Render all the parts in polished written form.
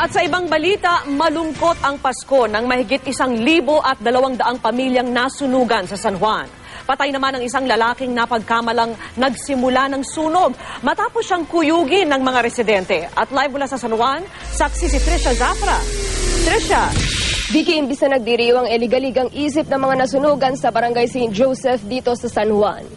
At sa ibang balita, malungkot ang Pasko ng mahigit 1,200 pamilyang nasunugan sa San Juan. Patay naman ang isang lalaking napagkamalang nagsimula ng sunog matapos siyang kuyugin ng mga residente. At live mula sa San Juan, saksi si Trisha Zafra. Trisha. Vicky, imbis na nagdiriwang eligalig ang isip ng mga nasunugan sa Barangay St. Joseph dito sa San Juan.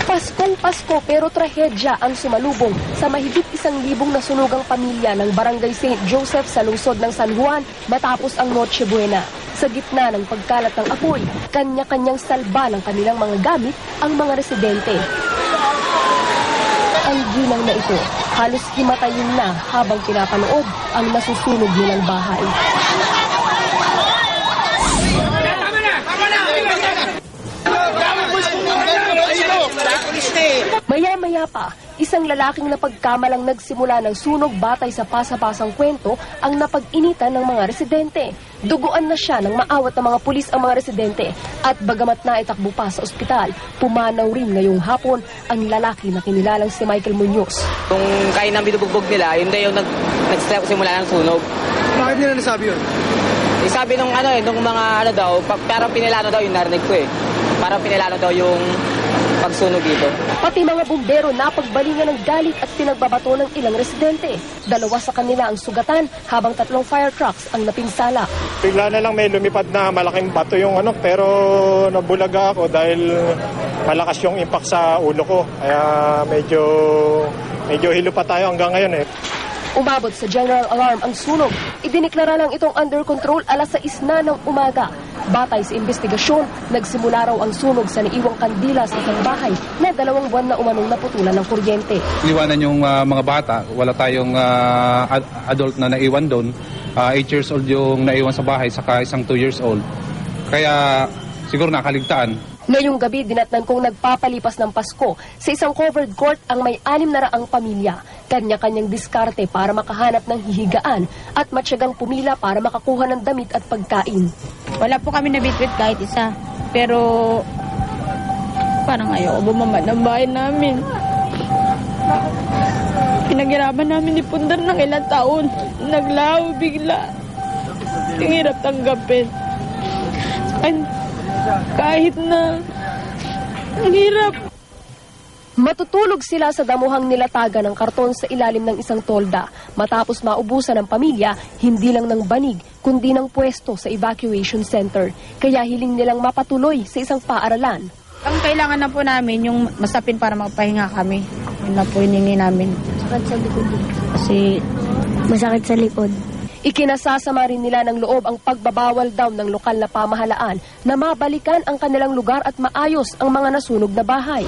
Paskong Pasko pero trahedya ang sumalubong sa mahigit 1,000 nasunugang pamilya ng Barangay St. Joseph sa lungsod ng San Juan matapos ang Noche Buena. Sa gitna ng pagkalat ng apoy, kanya-kanyang salba ng kanilang mga gamit ang mga residente. Ang ginang na ito, halos himatayin na habang pinapanood ang nasusunog nilang bahay. Maya-maya pa, isang lalaking napagkamalang nagsimula ng sunog batay sa pasapasang kwento ang napag-initan ng mga residente. Duguan na siya nang maawat ng mga pulis ang mga residente at bagamat na itakbo pa sa ospital, pumanaw rin ngayong hapon ang lalaki na kinilalang si Michael Munoz. Kung kain ng binubugbog nila, yun daw yung nagsimula ng sunog. Bakit nila nasabi yun? Sabi nung nung mga daw, parang pinilano daw yung narinig ko eh. Parang pinilano daw yung pagsunog dito. Pati mga bumbero napagbalingan ng galit at pinagbabato ng ilang residente. 2 sa kanila ang sugatan habang 3 fire trucks ang napinsala. Bigla na lang may lumipad na malaking bato yung pero nabulaga ako dahil malakas yung impact sa ulo ko. Kaya medyo hilo pa tayo hanggang ngayon eh. Umabot sa general alarm ang sunog. Idineklara lang itong under control alas 6 na ng umaga. Batay sa investigasyon, nagsimula raw ang sunog sa naiwang kandila sa isang bahay na 2 buwan na umanong naputulan ng kuryente. Iniwanan yung mga bata, wala tayong adult na naiwan doon. 8 years old yung naiwan sa bahay, saka isang 2 years old. Kaya siguro nakaligtaan. Ngayong gabi, dinatnan kong nagpapalipas ng Pasko. Sa isang covered court ang may 600 pamilya. Kanya-kanyang diskarte para makahanap ng hihigaan at matyagang pumila para makakuha ng damit at pagkain. Wala po kami nabitwit kahit isa. Pero parang ayoko bumaba ng bahay namin. Pinaghirapan namin ni Pundar ng ilang taon. Naglaho bigla. Ang hirap tanggapin. Kahit na ang hirap. Matutulog sila sa damuhang nilatagan ng karton sa ilalim ng isang tolda. Matapos maubusan ng pamilya, hindi lang ng banig, kundi ng pwesto sa evacuation center. Kaya hiling nilang mapatuloy sa isang paaralan. Ang kailangan na po namin, yung masapin para magpahinga kami. Yun na po hiningi namin. Masakit sa likod. Kasi masakit sa likod. Ikinasasama rin nila ng loob ang pagbabawal daw ng lokal na pamahalaan na mabalikan ang kanilang lugar at maayos ang mga nasunog na bahay.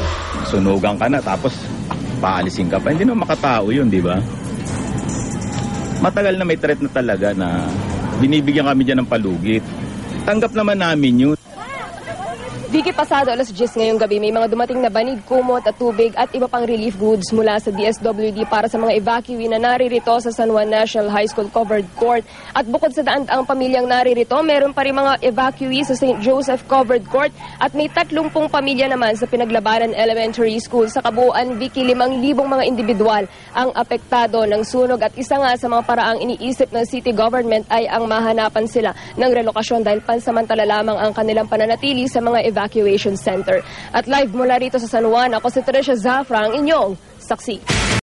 Sunugan ka na tapos paalisin ka pa. Hindi naman makatao yun, di ba? Matagal na may threat na talaga na binibigyan kami dyan ng palugit. Tanggap naman namin yun. Vicky, pasado alas 10 ngayong gabi, may mga dumating na banig, kumot at tubig at iba pang relief goods mula sa DSWD para sa mga evacuee na naririto sa San Juan National High School Covered Court. At bukod sa daang pamilyang naririto, meron pa rin mga evacuee sa St. Joseph Covered Court at may 30 pamilya naman sa Pinaglabanan Elementary School. Sa kabuuan, Vicky, 5,000 mga individual ang apektado ng sunog at isa nga sa mga paraang iniisip ng city government ay ang mahanapan sila ng relokasyon dahil pansamantala lamang ang kanilang pananatili sa mga evacuation center. At live mula rito sa San Juan, ako si Trisha Zafra, ang inyong saksi.